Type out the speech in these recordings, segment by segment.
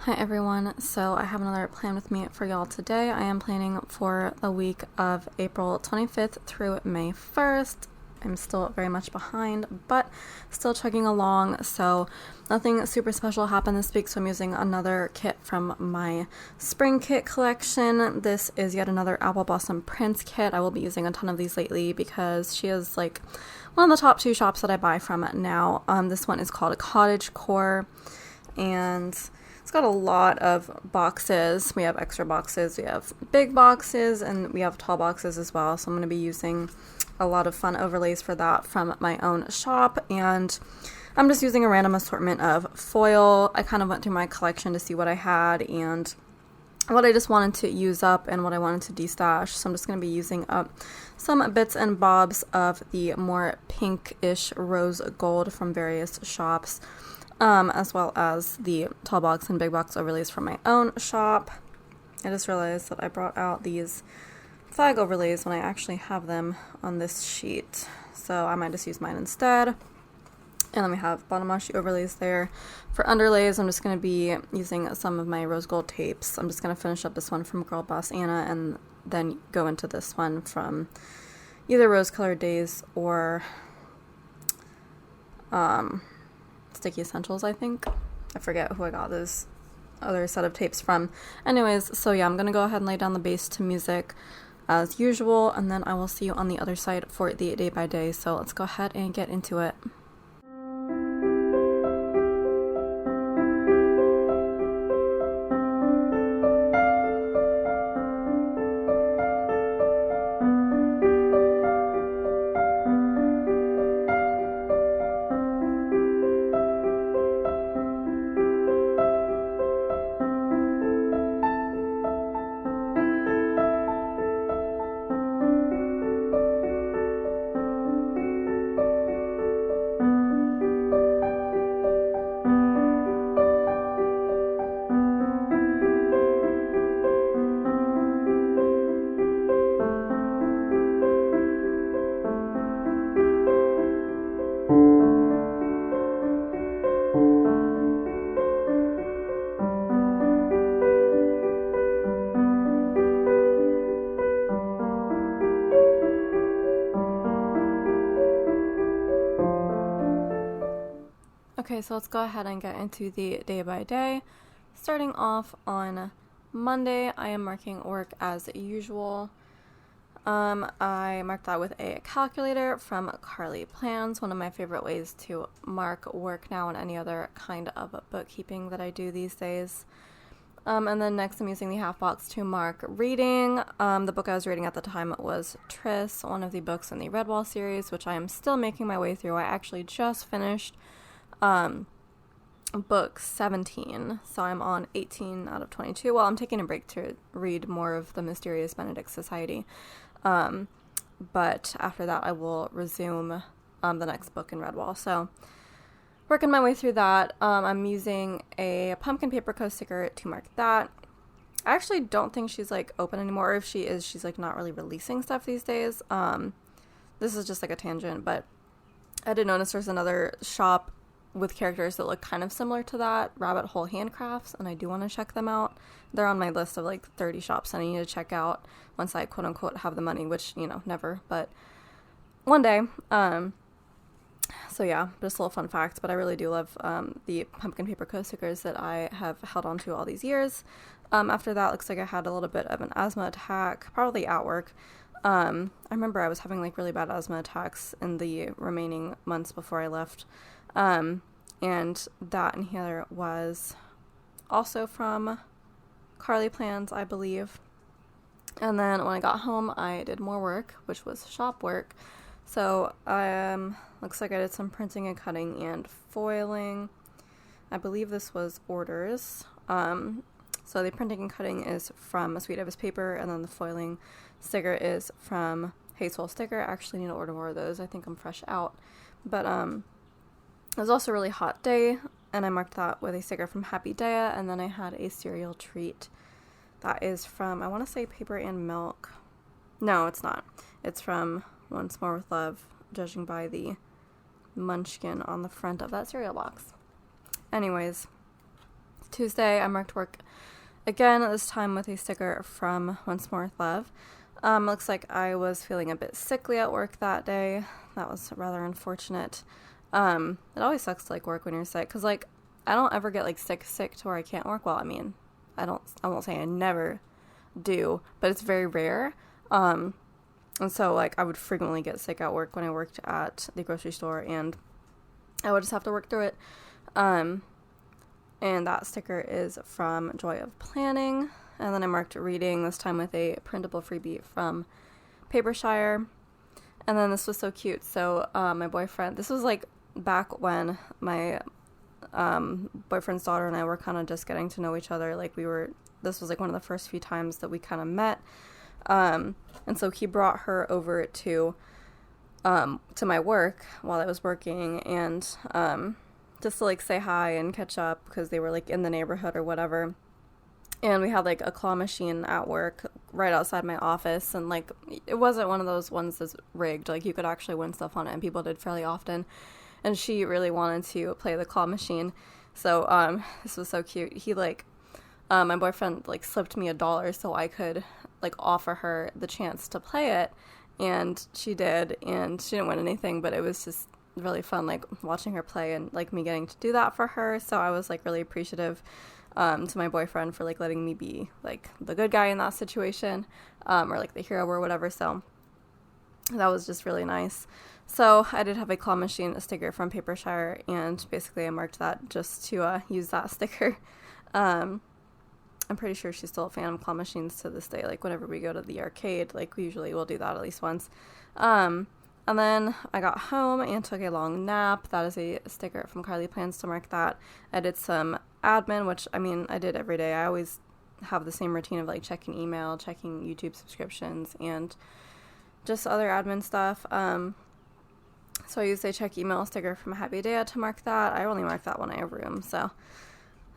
Hi everyone, so I have another plan with me for y'all today. I am planning for the week of April 25th through May 1st. I'm still very much behind, but still chugging along, so nothing super special happened this week, so I'm using another kit from my spring kit collection. This is yet another AppleBlossomPrints kit. I will be using a ton of these lately because she is like one of the top two shops that I buy from now. This one is called Cottage Core, and it's got a lot of boxes. We have extra boxes, we have big boxes, and we have tall boxes as well. So I'm going to be using a lot of fun overlays for that from my own shop. And I'm just using a random assortment of foil. I kind of went through my collection to see what I had and what I just wanted to use up and what I wanted to destash. So I'm just going to be using up some bits and bobs of the more pinkish rose gold from various shops. As well as the tall box and big box overlays from my own shop. I just realized that I brought out these flag overlays when I actually have them on this sheet, so I might just use mine instead. And then we have bottom washi overlays there. For underlays, I'm just going to be using some of my rose gold tapes. I'm just going to finish up this one from Girl Boss Anna and then go into this one from either Rose Colored Days or Sticky Essentials, I think. I forget who I got this other set of tapes from. Anyways, so yeah, I'm gonna go ahead and lay down the bass to music as usual, and then I will see you on the other side for the day by day. So let's go ahead and get into it. Okay, so let's go ahead and get into the day by day. Starting off on Monday, I am marking work as usual. I marked that with a calculator from Carly Plans, one of my favorite ways to mark work now and any other kind of bookkeeping that I do these days. And then next I'm using the half box to mark reading. The book I was reading at the time was Tris, one of the books in the Redwall series, which I am still making my way through. I actually just finished book 17, so I'm on 18 out of 22. Well, I'm taking a break to read more of the Mysterious Benedict Society, but after that I will resume the next book in Redwall. So working my way through that. I'm using a pumpkin paper co-sticker to mark that. I actually don't think she's like open anymore, or if she is, she's like not really releasing stuff these days. This is just like a tangent, but I did notice there's another shop with characters that look kind of similar to that, Rabbit Hole Handcrafts, and I do want to check them out. They're on my list of like 30 shops I need to check out once I quote unquote have the money, which, you know, never, but one day. So yeah, just a little fun fact, but I really do love the pumpkin paper co-stickers that I have held on to all these years. After that, looks like I had a little bit of an asthma attack, probably at work. I remember I was having like really bad asthma attacks in the remaining months before I left. And that inhaler was also from Carly Plans, I believe. And then when I got home, I did more work, which was shop work. So, looks like I did some printing and cutting and foiling. I believe this was orders. So the printing and cutting is from Sweet Eva's Paper, and then the foiling sticker is from Hazel Sticker. I actually need to order more of those. I think I'm fresh out. But, it was also a really hot day, and I marked that with a sticker from Happy Daya, and then I had a cereal treat that is from, I want to say Paper and Milk. No, it's not. It's from Once More With Love, judging by the munchkin on the front of that cereal box. Anyways, Tuesday, I marked work again, this time with a sticker from Once More with Love. Looks like I was feeling a bit sickly at work that day. That was rather unfortunate. It always sucks to, like, work when you're sick, because, like, I don't ever get, like, sick to where I can't work. Well, I mean, I won't say I never do, but it's very rare. And so, like, I would frequently get sick at work when I worked at the grocery store, and I would just have to work through it. And that sticker is from Joy of Planning. And then I marked reading, this time with a printable freebie from Papershire. And then this was so cute. So my boyfriend, this was like back when my boyfriend's daughter and I were kind of just getting to know each other. Like this was like one of the first few times that we kind of met. And so he brought her over to my work while I was working, and just to, like, say hi and catch up, because they were, like, in the neighborhood or whatever. And we had, like, a claw machine at work right outside my office, and, like, it wasn't one of those ones that's rigged. Like, you could actually win stuff on it, and people did fairly often. And she really wanted to play the claw machine. So this was so cute. He, like, my boyfriend, like, slipped me $1 so I could, like, offer her the chance to play it. And she did, and she didn't win anything, but it was just really fun, like, watching her play and, like, me getting to do that for her. So I was, like, really appreciative to my boyfriend for, like, letting me be, like, the good guy in that situation, or, like, the hero or whatever. So that was just really nice. So I did have a claw machine, a sticker from Papershire, and basically I marked that just to use that sticker. I'm pretty sure she's still a fan of claw machines to this day. Like, whenever we go to the arcade, like, we usually will do that at least once. And then I got home and took a long nap. That is a sticker from Carly Plans to mark that. I did some admin, which, I mean, I did every day. I always have the same routine of, like, checking email, checking YouTube subscriptions, and just other admin stuff. So I used a check email sticker from Happy Day to mark that. I only marked that when I have room, so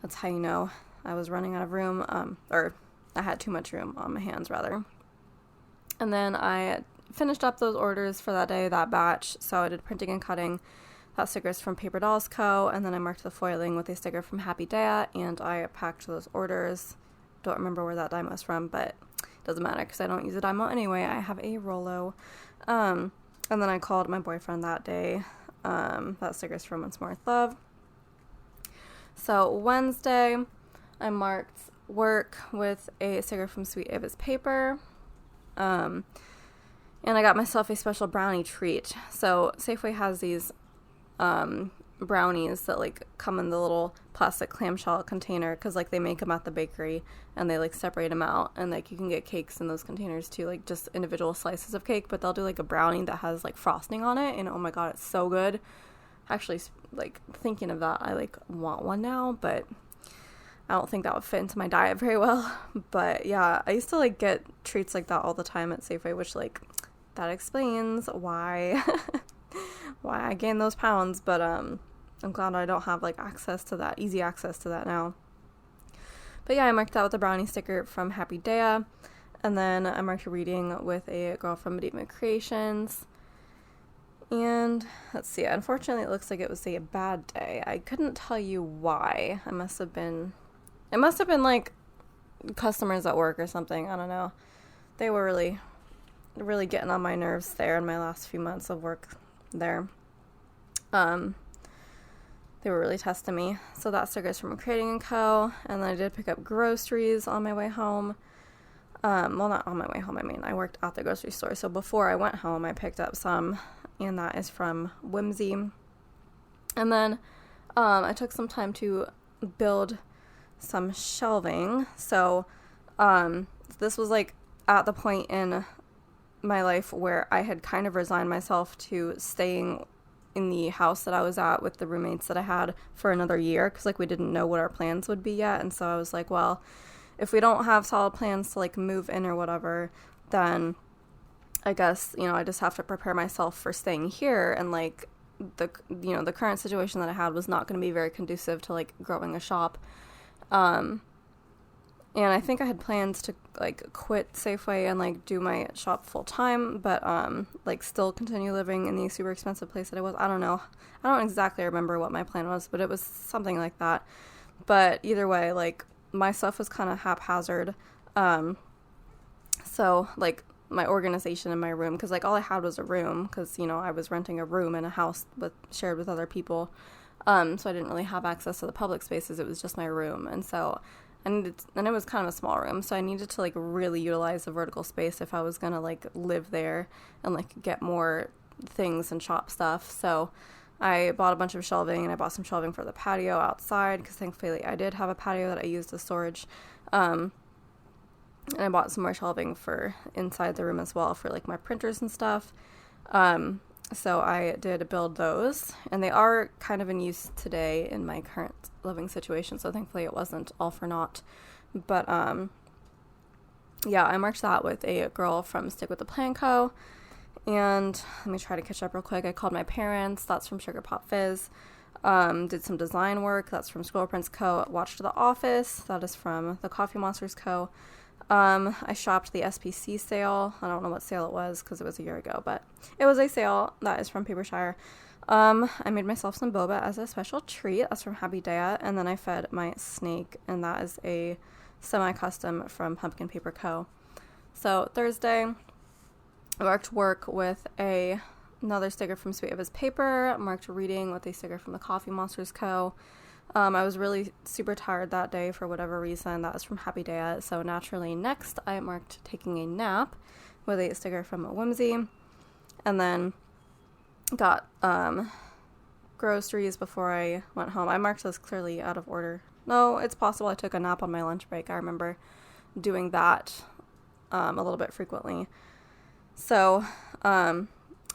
that's how you know I was running out of room, or I had too much room on my hands, rather. And then I finished up those orders for that day, that batch. So I did printing and cutting. That sticker's from Paper Dolls Co. And then I marked the foiling with a sticker from Happy Day, and I packed those orders. Don't remember where that Dymo is from, but it doesn't matter because I don't use a Dymo anyway. I have a Rollo. And then I called my boyfriend that day. That sticker's from Once More with Love. So Wednesday, I marked work with a sticker from Sweet Ava's Paper. And I got myself a special brownie treat. So Safeway has these brownies that, like, come in the little plastic clamshell container, because, like, they make them at the bakery and they, like, separate them out, and, like, you can get cakes in those containers too, like, just individual slices of cake, but they'll do, like, a brownie that has, like, frosting on it, and oh my god, it's so good. Actually, like, thinking of that, I, like, want one now, but I don't think that would fit into my diet very well. But yeah, I used to, like, get treats like that all the time at Safeway, which, like, that explains why why I gained those pounds. But I'm glad I don't have, like, easy access to that now. But yeah, I marked that with a brownie sticker from Happy Day. And then I marked reading with a girl from Medina Creations. And let's see, unfortunately it looks like it was a bad day. I couldn't tell you why. It must have been like customers at work or something. I don't know. They were really getting on my nerves there in my last few months of work there. They were really testing me. So that sticker's from Creating & Co. And then I did pick up groceries on my way home. Well, not on my way home. I mean, I worked at the grocery store. So before I went home, I picked up some, and that is from Whimsy. And then I took some time to build some shelving. So this was, like, at the point in my life where I had kind of resigned myself to staying in the house that I was at with the roommates that I had for another year, because, like, we didn't know what our plans would be yet. And so I was like, well, if we don't have solid plans to, like, move in or whatever, then I guess, you know, I just have to prepare myself for staying here. And, like, the current situation that I had was not going to be very conducive to, like, growing a shop. And I think I had plans to, like, quit Safeway and, like, do my shop full time, but, like, still continue living in the super expensive place that I was. I don't know. I don't exactly remember what my plan was, but it was something like that. But either way, like, my stuff was kind of haphazard. So, like, my organization in my room, because, like, all I had was a room, because, you know, I was renting a room in a house shared with other people. So I didn't really have access to the public spaces. It was just my room. And so and it was kind of a small room, so I needed to, like, really utilize the vertical space if I was gonna, like, live there and, like, get more things and shop stuff. So I bought a bunch of shelving, and I bought some shelving for the patio outside, because thankfully I did have a patio that I used as storage. And I bought some more shelving for inside the room as well for, like, my printers and stuff. So I did build those, and they are kind of in use today in my current living situation, so thankfully it wasn't all for naught. But, yeah, I marked that with a girl from Stick with the Plan Co., and let me try to catch up real quick. I called my parents, that's from Sugar Pop Fizz. Did some design work, that's from Scroll Prints Co. Watched The Office, that is from the Coffee Monsters Co. I shopped the SPC sale. I don't know what sale it was because it was a year ago, but it was a sale. That is from Papershire. I made myself some boba as a special treat. That's from Happy Daya. And then I fed my snake, and that is a semi-custom from Pumpkin Paper Co. So Thursday, I marked work with another sticker from Sweet Eva's Paper. Marked reading with a sticker from the Coffee Monsters Co. I was really super tired that day for whatever reason. That was from Happy Day. So naturally next I marked taking a nap with a sticker from Whimsy. And then got groceries before I went home. I marked this clearly out of order. No, it's possible I took a nap on my lunch break. I remember doing that a little bit frequently. So I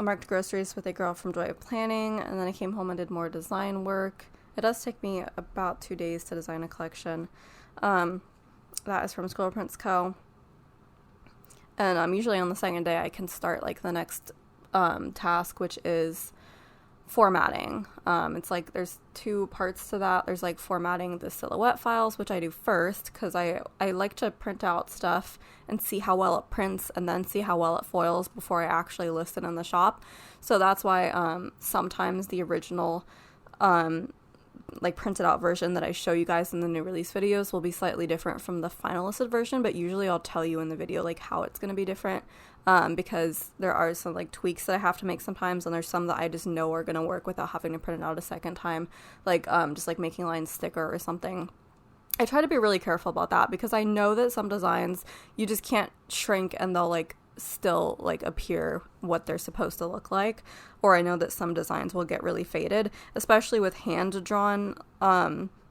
marked groceries with a girl from Joy of Planning, and then I came home and did more design work. It does take me about 2 days to design a collection. That is from Scroll Prints Co. And usually on the second day I can start, like, the next task, which is formatting. It's like there's two parts to that. There's, like, formatting the silhouette files, which I do first because I like to print out stuff and see how well it prints and then see how well it foils before I actually list it in the shop. So that's why sometimes the original like printed out version that I show you guys in the new release videos will be slightly different from the final listed version, but usually I'll tell you in the video, like, how it's going to be different, because there are some, like, tweaks that I have to make sometimes, and there's some that I just know are going to work without having to print it out a second time, like, just, like, making lines thicker or something. I try to be really careful about that, because I know that some designs you just can't shrink and they'll, like, still, like, appear what they're supposed to look like, or I know that some designs will get really faded, especially with hand-drawn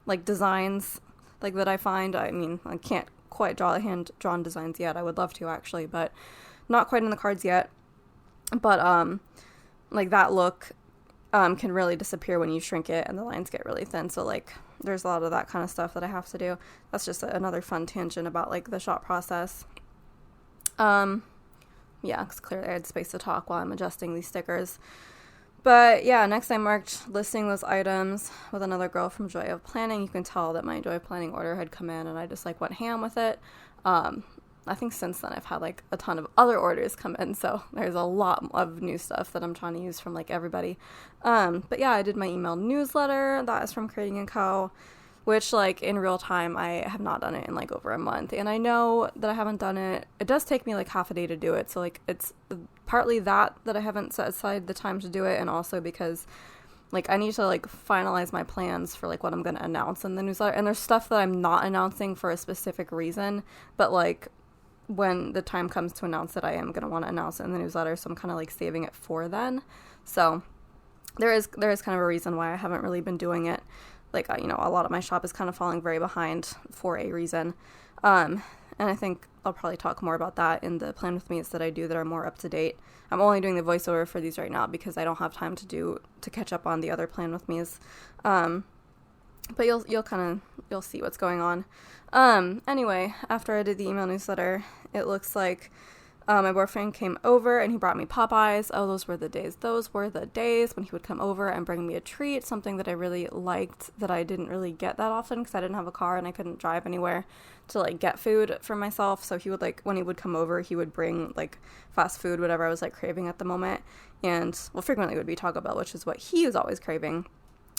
like designs like that I find. I mean, I can't quite draw hand-drawn designs yet. I would love to, actually, but not quite in the cards yet. But like, that look can really disappear when you shrink it and the lines get really thin, so, like, there's a lot of that kind of stuff that I have to do. That's just another fun tangent about, like, the shop process. Yeah, because clearly I had space to talk while I'm adjusting these stickers. But yeah, next I marked listing those items with another girl from Joy of Planning. You can tell that my Joy of Planning order had come in and I just, like, went ham with it. I think since then I've had, like, a ton of other orders come in, so there's a lot of new stuff that I'm trying to use from, like, everybody. But yeah, I did my email newsletter. That is from Creating & Co., which, like, in real time, I have not done it in, like, over a month. And I know that I haven't done it. It does take me, like, half a day to do it. So, like, it's partly that I haven't set aside the time to do it. And also because, like, I need to, like, finalize my plans for, like, what I'm going to announce in the newsletter. And there's stuff that I'm not announcing for a specific reason. But, like, when the time comes to announce it, I am going to want to announce it in the newsletter. So I'm kind of, like, saving it for then. So there is kind of a reason why I haven't really been doing it. Like, you know, a lot of my shop is kind of falling very behind for a reason. And I think I'll probably talk more about that in the Plan With Me's that I do that are more up to date. I'm only doing the voiceover for these right now because I don't have time to catch up on the other Plan With Me's. But you'll see what's going on. Anyway, after I did the email newsletter, it looks like my boyfriend came over and he brought me Popeyes. Oh, those were the days. Those were the days when he would come over and bring me a treat, something that I really liked that I didn't really get that often because I didn't have a car and I couldn't drive anywhere to, like, get food for myself. So he would, like, when he would come over, he would bring, like, fast food, whatever I was, like, craving at the moment. And, well, frequently it would be Taco Bell, which is what he was always craving.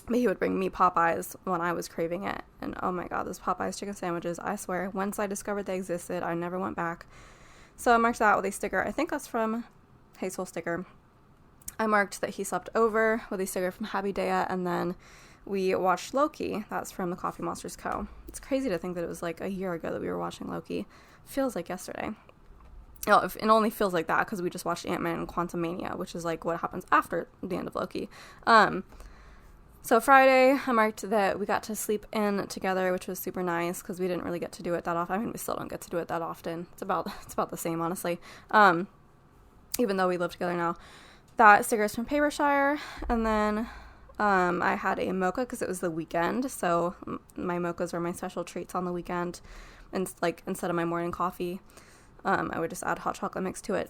But he would bring me Popeyes when I was craving it. And oh my god, those Popeyes chicken sandwiches, I swear, once I discovered they existed, I never went back. So I marked that with a sticker. I think that's from Hazel Sticker. I marked that he slept over with a sticker from Happy Daya, and then we watched Loki. That's from the Coffee Monsters Co. It's crazy to think that it was like a year ago that we were watching Loki. Feels like yesterday. Oh, it only feels like that because we just watched Ant-Man and Quantumania, which is like what happens after the end of Loki. So Friday, I marked that we got to sleep in together, which was super nice because we didn't really get to do it that often. I mean, we still don't get to do it that often. It's about the same, honestly. Even though we live together now. That sticker is from Papershire, and then I had a mocha because it was the weekend, so my mochas are my special treats on the weekend, and like instead of my morning coffee, I would just add hot chocolate mix to it.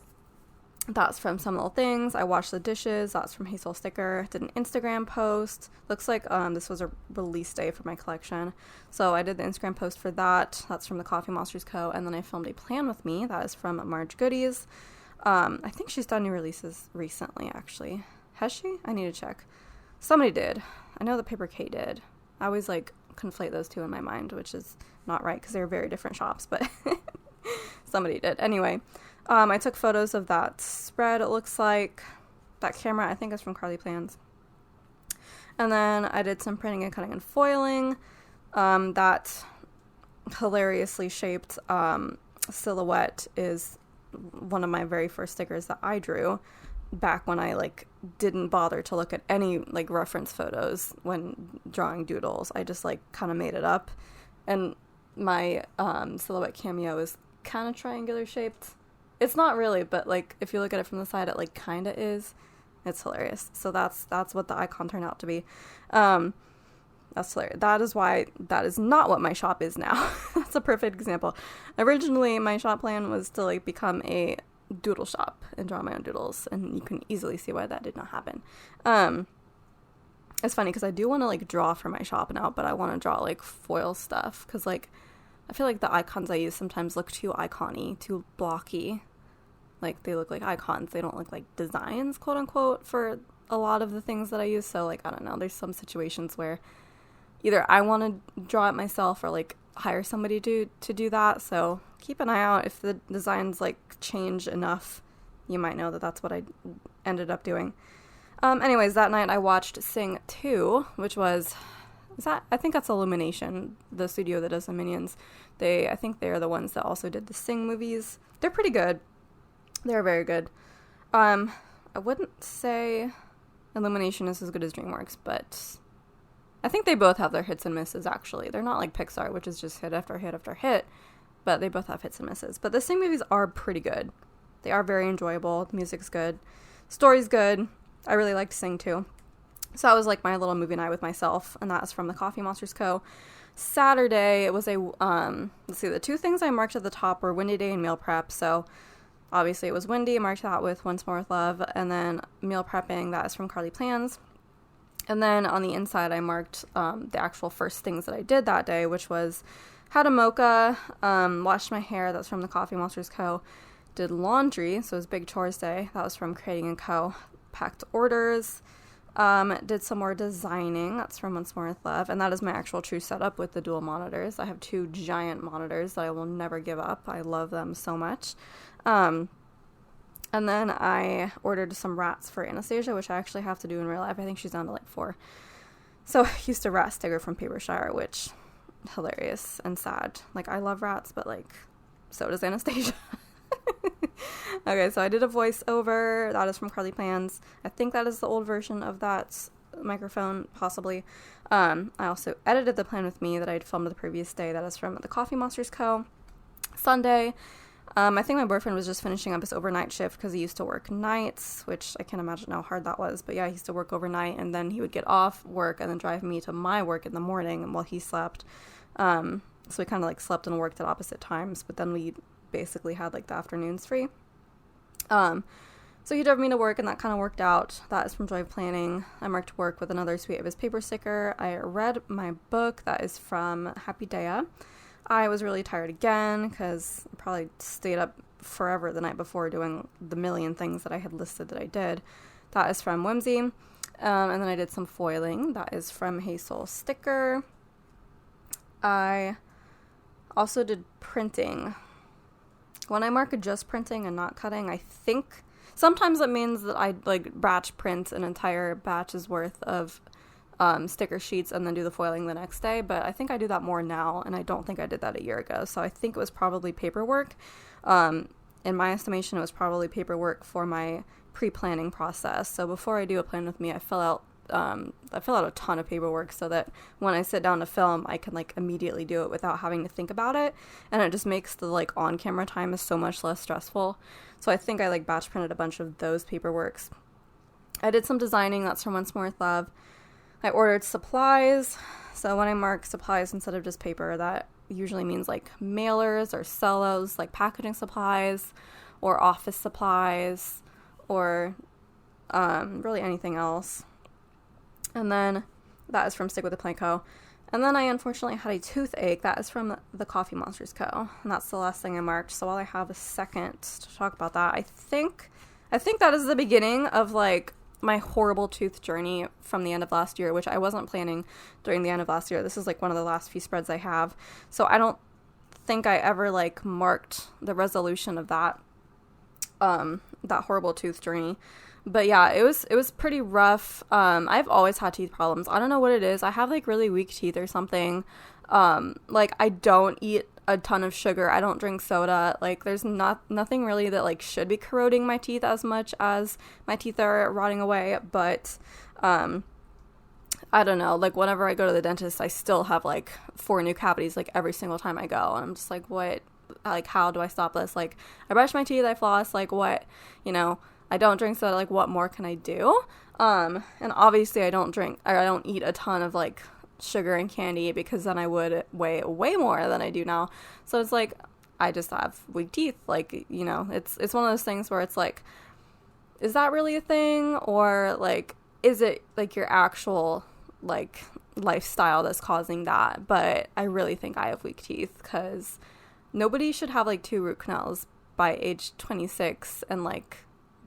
That's from Some Little Things. I washed the dishes. That's from Hazel Sticker. Did an Instagram post. Looks like this was a release day for my collection. So I did the Instagram post for that. That's from the Coffee Monsters Co. And then I filmed a plan with me. That is from Marge Goodies. I think she's done new releases recently, actually. Has she? I need to check. Somebody did. I know the Paper K did. I always like conflate those two in my mind, which is not right because they're very different shops, but somebody did. Anyway. I took photos of that spread, it looks like. That camera, I think, is from Carly Plans. And then I did some printing and cutting and foiling. That hilariously shaped silhouette is one of my very first stickers that I drew back when I, like, didn't bother to look at any, like, reference photos when drawing doodles. I just, like, kind of made it up. And my silhouette cameo is kind of triangular shaped. It's not really, but, like, if you look at it from the side, it, like, kind of is. It's hilarious. So that's what the icon turned out to be. That's hilarious. That is why that is not what my shop is now. That's a perfect example. Originally, my shop plan was to, like, become a doodle shop and draw my own doodles, and you can easily see why that did not happen. It's funny, because I do want to, like, draw for my shop now, but I want to draw, like, foil stuff, because, like, I feel like the icons I use sometimes look too icon-y, too blocky. Like, they look like icons. They don't look like designs, quote-unquote, for a lot of the things that I use. So, like, I don't know. There's some situations where either I want to draw it myself or, like, hire somebody to do that. So, keep an eye out. If the designs, like, change enough, you might know that that's what I ended up doing. Anyways, that night I watched Sing 2, which was... I think that's Illumination, the studio that does the Minions. I think they're the ones that also did the Sing movies. They're pretty good. They're very good. I wouldn't say Illumination is as good as DreamWorks, but I think they both have their hits and misses, actually. They're not like Pixar, which is just hit after hit after hit, but they both have hits and misses. But the Sing movies are pretty good. They are very enjoyable. The music's good. Story's good. I really liked Sing 2. So that was like my little movie night with myself, and that is from the Coffee Monsters Co. Saturday, it was let's see, the two things I marked at the top were Windy Day and Meal Prep, so obviously it was windy. I marked that with Once More With Love, and then meal prepping, that is from Carly Plans. And then on the inside, I marked the actual first things that I did that day, which was had a mocha, washed my hair, that's from the Coffee Monsters Co. Did laundry, so it was Big Chores Day, that was from Creating & Co. Packed orders. Did some more designing. That's from Once More With Love. And that is my actual true setup with the dual monitors. I have two giant monitors that I will never give up. I love them so much. And then I ordered some rats for Anastasia, which I actually have to do in real life. I think she's down to like 4. So I used a rat sticker from Papershire, which hilarious and sad. Like, I love rats, but like, so does Anastasia. Okay, so I did a voiceover. That is from Carly Plans. I think that is the old version of that microphone, possibly. I also edited the plan with me that I had filmed the previous day. That is from the Coffee Monsters Co. Sunday. I think my boyfriend was just finishing up his overnight shift because he used to work nights, which I can't imagine how hard that was. But yeah, he used to work overnight, and then he would get off work and then drive me to my work in the morning while he slept. So we kind of like slept and worked at opposite times, but then we basically had like the afternoons free. So he drove me to work, and that kind of worked out. That is from Joy of Planning. I marked work with another Sweet of His paper sticker. I read my book. That is from Happy Daya. I was really tired again because I probably stayed up forever the night before doing the million things that I had listed that I did. That is from Whimsy. And then I did some foiling. That is from Hazel Sticker. I also did printing. When I mark just printing and not cutting, I think sometimes it means that I like batch print an entire batch's worth of sticker sheets and then do the foiling the next day, but I think I do that more now, and I don't think I did that a year ago, so I think it was probably paperwork. In my estimation, it was probably paperwork for my pre-planning process. So before I do a plan with me, I fill out a ton of paperwork so that when I sit down to film, I can like immediately do it without having to think about it, and it just makes the like on-camera time is so much less stressful. So I think I like batch printed a bunch of those paperworks. I did some designing. That's from Once More with Love. I ordered supplies. So when I mark supplies instead of just paper, that usually means like mailers or cellos, like packaging supplies or office supplies or really anything else. And then that is from Stick with the Plant Co. And then I unfortunately had a toothache. That is from the Coffee Monsters Co. And that's the last thing I marked. So while I have a second to talk about that, I think that is the beginning of like my horrible tooth journey from the end of last year, which I wasn't planning during the end of last year. This is like one of the last few spreads I have. So I don't think I ever like marked the resolution of that horrible tooth journey. But yeah, it was pretty rough. I've always had teeth problems. I don't know what it is. I have like really weak teeth or something. Like I don't eat a ton of sugar. I don't drink soda. Like there's nothing really that like should be corroding my teeth as much as my teeth are rotting away. But I don't know. Like whenever I go to the dentist, I still have like 4 new cavities like every single time I go. And I'm just like, what? Like how do I stop this? Like I brush my teeth, I floss. Like what? You know, I don't drink soda. Like what more can I do? And obviously I don't eat a ton of like sugar and candy, because then I would weigh way more than I do now. So it's like I just have weak teeth. Like, you know, it's one of those things where it's like, is that really a thing, or like is it like your actual like lifestyle that's causing that? But I really think I have weak teeth, because nobody should have like 2 root canals by age 26 and like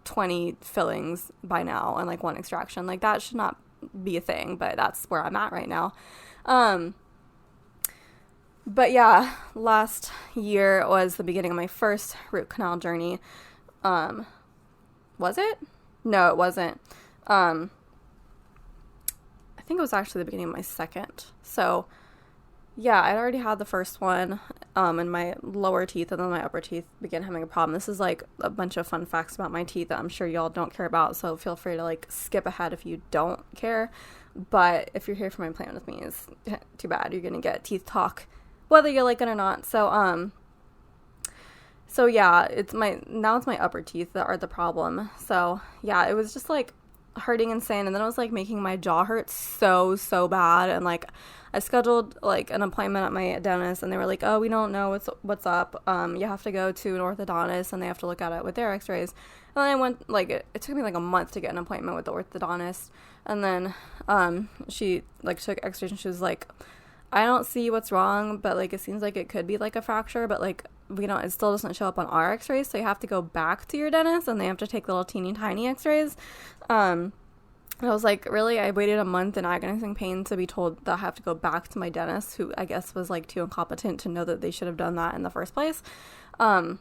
20 fillings by now and like 1 extraction. Like that should not be a thing, but that's where I'm at right now. But yeah, last year was the beginning of my first root canal journey. Was it? No, it wasn't. I think it was actually the beginning of my second. So yeah, I'd already had the first one in my lower teeth, and then my upper teeth began having a problem. This is like a bunch of fun facts about my teeth that I'm sure y'all don't care about, so feel free to like skip ahead if you don't care. But if you're here for my plan with me, it's too bad. You're gonna get teeth talk whether you like it or not. So yeah, it's my upper teeth that are the problem. So yeah, it was just like hurting insane, and then it was like making my jaw hurt so bad. And like I scheduled like an appointment at my dentist, and they were like, oh, we don't know what's up, you have to go to an orthodontist and they have to look at it with their x-rays. And then I went, like it took me like a month to get an appointment with the orthodontist, and then she like took x-rays, and she was like, I don't see what's wrong, but like it seems like it could be like a fracture, but like it still doesn't show up on our x-rays, so you have to go back to your dentist and they have to take little teeny tiny x-rays. I was like, really? I waited a month in agonizing pain to be told that I have to go back to my dentist, who I guess was like too incompetent to know that they should have done that in the first place. And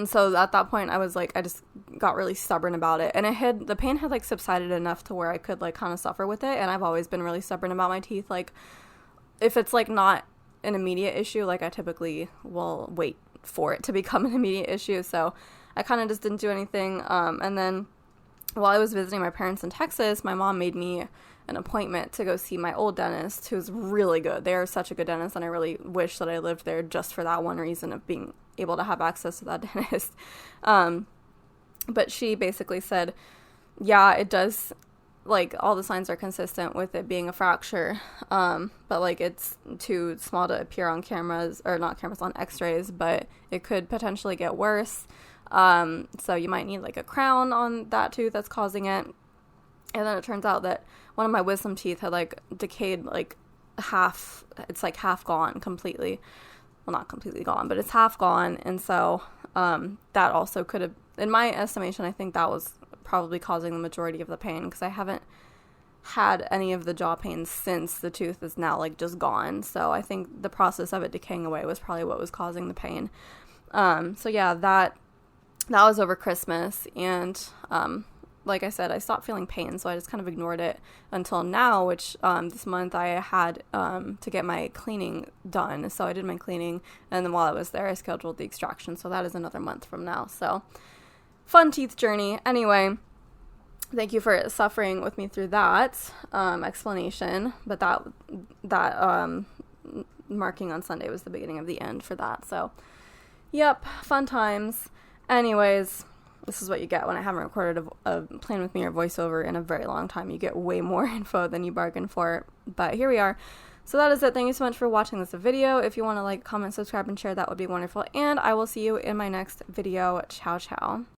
so at that point I was like, I just got really stubborn about it, and the pain had like subsided enough to where I could like kind of suffer with it. And I've always been really stubborn about my teeth. Like if it's like not an immediate issue, like I typically will wait for it to become an immediate issue. So I kind of just didn't do anything. And then while I was visiting my parents in Texas, my mom made me an appointment to go see my old dentist, who's really good. They are such a good dentist, and I really wish that I lived there just for that one reason of being able to have access to that dentist. But she basically said, yeah, it does, like, all the signs are consistent with it being a fracture, but, like, it's too small to appear on cameras, or not cameras, on x-rays, but it could potentially get worse. So you might need, like, a crown on that tooth that's causing it. And then it turns out that one of my wisdom teeth had, like, decayed, like, it's, like, half gone completely. Well, not completely gone, but it's half gone. And so, that also could have, in my estimation, I think that was probably causing the majority of the pain, because I haven't had any of the jaw pain since the tooth is now like just gone. So I think the process of it decaying away was probably what was causing the pain. So yeah, that was over Christmas, and like I said, I stopped feeling pain, so I just kind of ignored it until now, which this month I had to get my cleaning done. So I did my cleaning, and then while I was there, I scheduled the extraction. So that is another month from now. So fun teeth journey. Anyway, thank you for suffering with me through that explanation. But that marking on Sunday was the beginning of the end for that. So, yep, fun times. Anyways, this is what you get when I haven't recorded a Plan With Me or voiceover in a very long time. You get way more info than you bargained for, but here we are. So that is it. Thank you so much for watching this video. If you want to like, comment, subscribe, and share, that would be wonderful. And I will see you in my next video. Ciao, ciao.